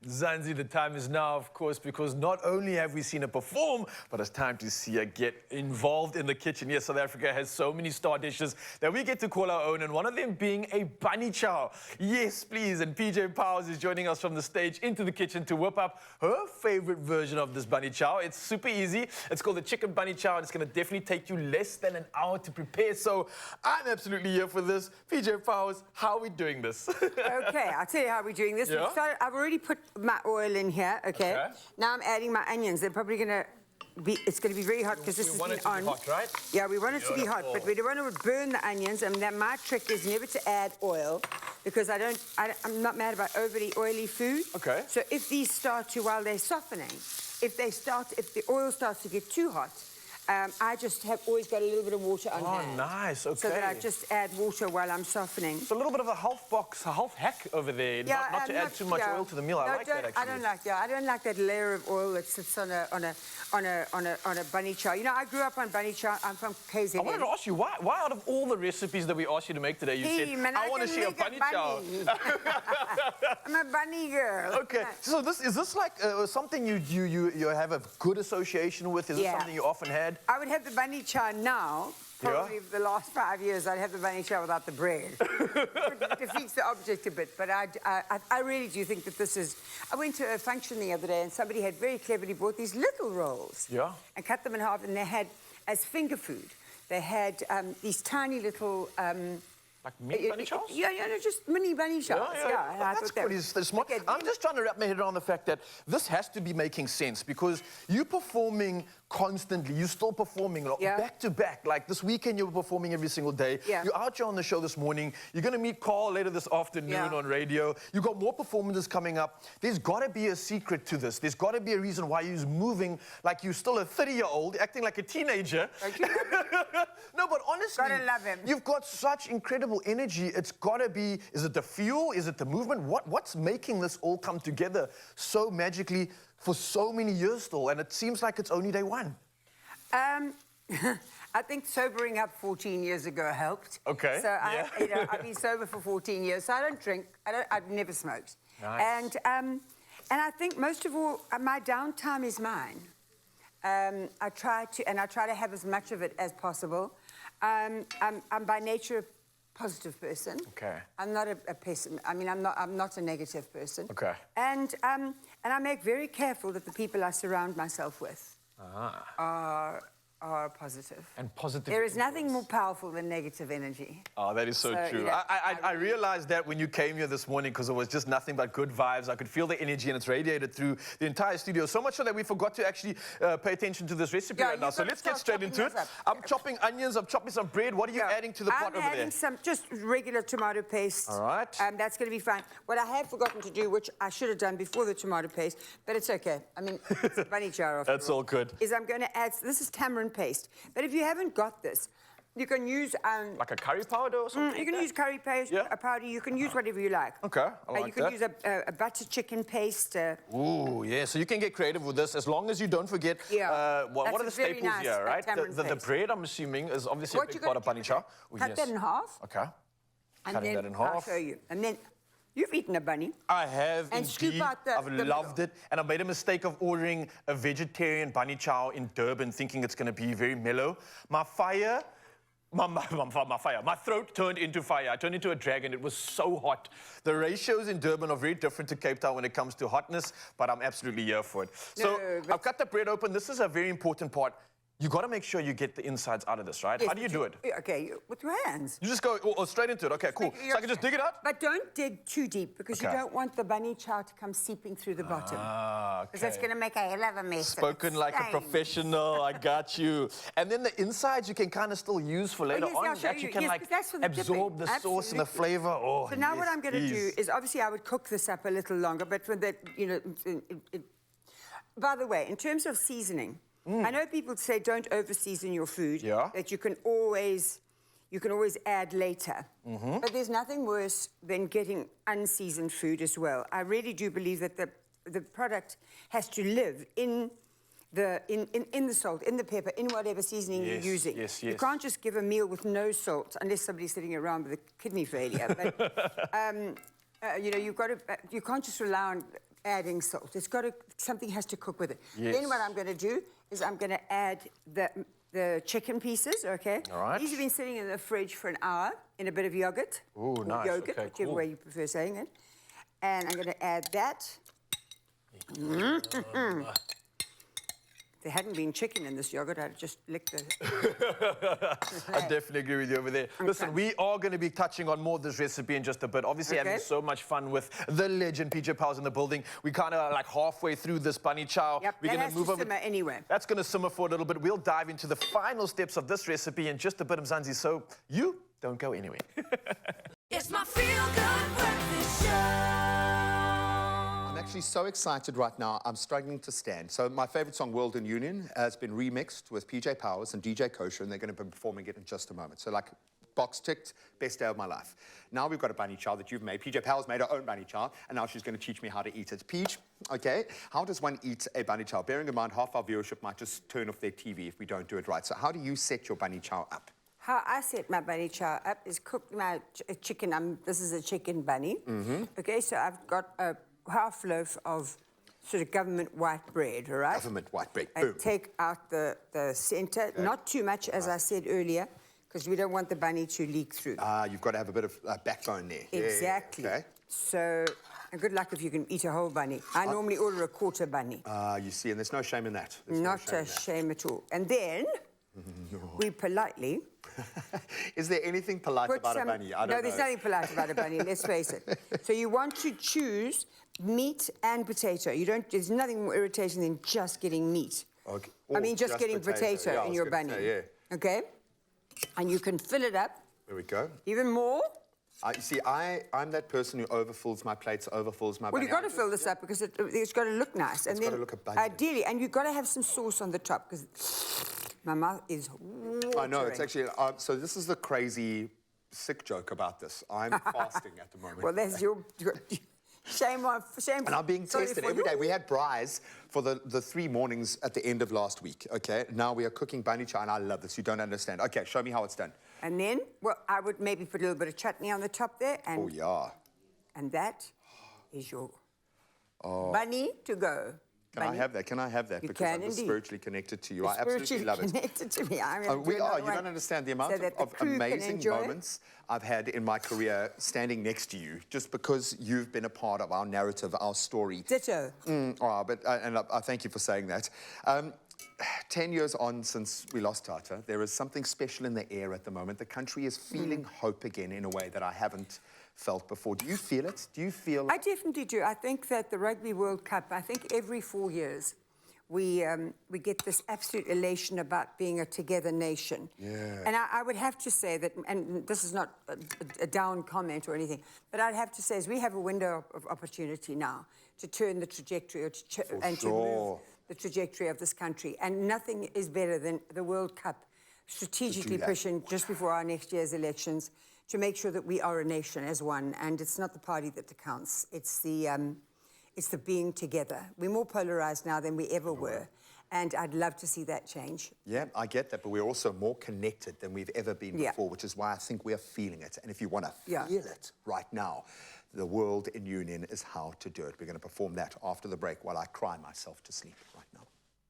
Zanzi, the time is now, of course, because not only have we seen her perform, but it's time to see her get involved in the kitchen. Yes, South Africa has so many star dishes that we get to call our own, and one of them being a bunny chow. Yes, please. And PJ Powers is joining us from the stage into the kitchen to whip up her favorite version of this bunny chow. It's super easy. It's called the chicken bunny chow, and it's going to definitely take you less than an hour to prepare. So I'm absolutely here for this. PJ Powers, how are we doing this? Okay, I'll tell you how we're doing this. Yeah? I've already put my oil in here, okay? Now I'm adding my onions. They're probably going to be, it's going to be very hot because this is on. Hot, right? Yeah, we want it to be hot, but we don't want to burn the onions. And then my trick is never to add oil because I'm not mad about overly oily food. Okay. So if these start to, while they're softening, if the oil starts to get too hot, I just have always got a little bit of water on hand. Oh, nice, okay. So that I just add water while I'm softening. So a little bit of a health box, a health hack over there, Yeah, not to add too much oil to the meal. No, I like that, actually. I don't like that layer of oil that sits on a bunny chow. You know, I grew up on bunny chow. I'm from KZN. I wanted to ask you, why out of all the recipes that we asked you to make today, you said, I want to see a bunny chow. I'm a bunny girl. Okay, so is this like something you have a good association with? Is this something you often had? I would have the bunny chow now. Probably for the last 5 years, I'd have the bunny chow without the bread. It defeats the object a bit, but I really do think that this is... I went to a function the other day, and somebody had very cleverly bought these little rolls. Yeah. And cut them in half, and they had, as finger food, they had these tiny little... like mini bunny chows? Yeah, just mini bunny chows. Yeah. That's pretty smart. Okay. I'm just trying to wrap my head around the fact that this has to be making sense because you're performing constantly. You're still performing back to back. Like this weekend, you were performing every single day. Yeah. You're out here on the show this morning. You're going to meet Carl later this afternoon on radio. You've got more performances coming up. There's got to be a secret to this. There's got to be a reason why you're moving like you're still a 30-year-old, acting like a teenager. No, but honestly, gotta love him. You've got such incredible energy. It's got to be, is it the fuel? Is it the movement? What's making this all come together so magically for so many years still? And it seems like it's only day one. I think sobering up 14 years ago helped. Okay. So I've been sober for 14 years, so I don't drink. I've never smoked. Nice. And I think most of all, my downtime is mine. I try to have as much of it as possible. I'm by nature a positive person. Okay. I'm not a pessimist. I mean, I'm not a negative person. Okay. And I make very careful that the people I surround myself with are positive. And positive. There is nothing more powerful than negative energy. Oh, that is so true. You know, I realized that when you came here this morning because it was just nothing but good vibes. I could feel the energy and it's radiated through the entire studio. So much so that we forgot to actually pay attention to this recipe right now. So let's get straight into it. I'm chopping onions. I'm chopping some bread. What are you adding to the pot over there? I'm adding some just regular tomato paste. All right. That's going to be fine. What I have forgotten to do, which I should have done before the tomato paste, but it's okay. I mean, it's a bunny chow after That's all good. Is I'm going to add, this is tamarind paste. But if you haven't got this, you can use... like a curry powder or something? You can use curry paste, a powder. You can use whatever you like. Okay, I like You can use a butter chicken paste. Ooh, yeah. So you can get creative with this as long as you don't forget what are the staples here, right? The bread, I'm assuming, is obviously a big part of bunny chow. Cut that in half. Okay. Cutting that in half. I'll show you. And then you've eaten a bunny. I have and indeed. Scoop out I've loved it. And I made a mistake of ordering a vegetarian bunny chow in Durban, thinking it's going to be very mellow. My throat turned into fire. I turned into a dragon. It was so hot. The ratios in Durban are very different to Cape Town when it comes to hotness, but I'm absolutely here for it. So I've cut the bread open. This is a very important part. You got to make sure you get the insides out of this, right? Yes, How do you do it? Okay, with your hands. You just go straight into it. Okay, cool. So I can just dig it out? But don't dig too deep because you don't want the bunny chow to come seeping through the bottom. Because that's going to make a hell of a mess. Spoken like a professional. I got you. And then the insides you can kind of still use for later on. That you can like absorb the sauce and the flavor. Oh, so now what I'm going to do is obviously I would cook this up a little longer, but for that, you know, by the way, in terms of seasoning, I know people say don't over-season your food, that you can always add later. But there's nothing worse than getting unseasoned food as well. I really do believe that the product has to live in the salt, in the pepper, in whatever seasoning you're using. You can't just give a meal with no salt unless somebody's sitting around with a kidney failure. But you know, you can't just rely on adding salt. It's got to, something has to cook with it. Yes. Then what I'm going to do is I'm going to add the chicken pieces, okay? All right. These have been sitting in the fridge for an hour in a bit of yogurt. Oh, nice. Yogurt, Okay, whichever cool. way you prefer saying it. And I'm going to add that. If there hadn't been chicken in this yogurt, I'd just lick the... I definitely agree with you over there. Okay. Listen, we are going to be touching on more of this recipe in just a bit. Obviously, having so much fun with the legend, PJ Powell's in the building. We kind of like halfway through this bunny chow. Yep, We're going to move over. Simmer anyway. That's going to simmer for a little bit. We'll dive into the final steps of this recipe in just a bit, Mzansi, so you don't go anywhere. It's my feel-good breakfast show. I'm actually so excited right now, I'm struggling to stand. So my favorite song, World in Union, has been remixed with PJ Powers and DJ Kosher, and they're going to be performing it in just a moment. So like, box ticked, best day of my life. Now we've got a bunny chow that you've made. PJ Powers made her own bunny chow, and now she's going to teach me how to eat it. Peach, okay, how does one eat a bunny chow? Bearing in mind, half our viewership might just turn off their TV if we don't do it right. So how do you set your bunny chow up? How I set my bunny chow up is cook my chicken. This is a chicken bunny. Okay, so I've got a half loaf of sort of government white bread, all right? Government white bread, And boom. take out the centre, not too much, as I said earlier, because we don't want the bunny to leak through. You've got to have a bit of backbone there. Exactly. Yeah, okay. So, and good luck if you can eat a whole bunny. I normally order a quarter bunny. You see, and there's no shame in that. There's no Not shame in a that. shame at all. And then we politely Is there anything polite put about some... a bunny? I don't no, know. there's nothing polite about a bunny, let's face it. So you want to choose meat and potato. You don't... There's nothing more irritating than just getting meat. Okay. I mean, just Just getting potato Yeah, I in was your gonna bunny. say, yeah. Okay? And you can fill it up There we go. even more. You see, I'm that person who overfills my plates, overfills my Well, bunny. you've got to fill this up because it's got to look nice. And It's then, gotta look abundant. ideally, and you've got to have some sauce on the top because my mouth is watering. I know, it's actually... so this is the crazy, sick joke about this. I'm fasting at the moment. Well, that's your shame on... Shame And I'm being sorry tested for every day. you. We had braais for the 3 mornings at the end of last week, okay? Now we are cooking bunny chow, and I love this. You don't understand. Okay, show me how it's done. And then, well, I would maybe put a little bit of chutney on the top there. And, Oh, yeah. And that is your bunny to go. Can I have that? Can I have that? You Because can I'm just indeed. spiritually connected to you. You're I absolutely spiritually love it. connected to me. We are. You don't understand the amount so that the of crew can amazing enjoy it. moments I've had in my career standing next to you, just because you've been a part of our narrative, our story. Ditto. And I thank you for saying that. 10 years on since we lost Tata, there is something special in the air at the moment. The country is feeling hope again in a way that I haven't felt before. Do you feel it? Do you feel... I definitely do. I think that the Rugby World Cup, I think every 4 years, we get this absolute elation about being a together nation. Yeah. And I would have to say that, and this is not a down comment or anything, but I'd have to say is we have a window of opportunity now to turn the trajectory or to move the trajectory of this country. And nothing is better than the World Cup strategically pushing just before our next year's elections to make sure that we are a nation as one. And it's not the party that counts. It's the being together. We're more polarized now than we ever were. And I'd love to see that change. Yeah, I get that, but we're also more connected than we've ever been before, which is why I think we are feeling it. And if you want to feel it right now, the World in Union is how to do it. We're going to perform that after the break while I cry myself to sleep right now.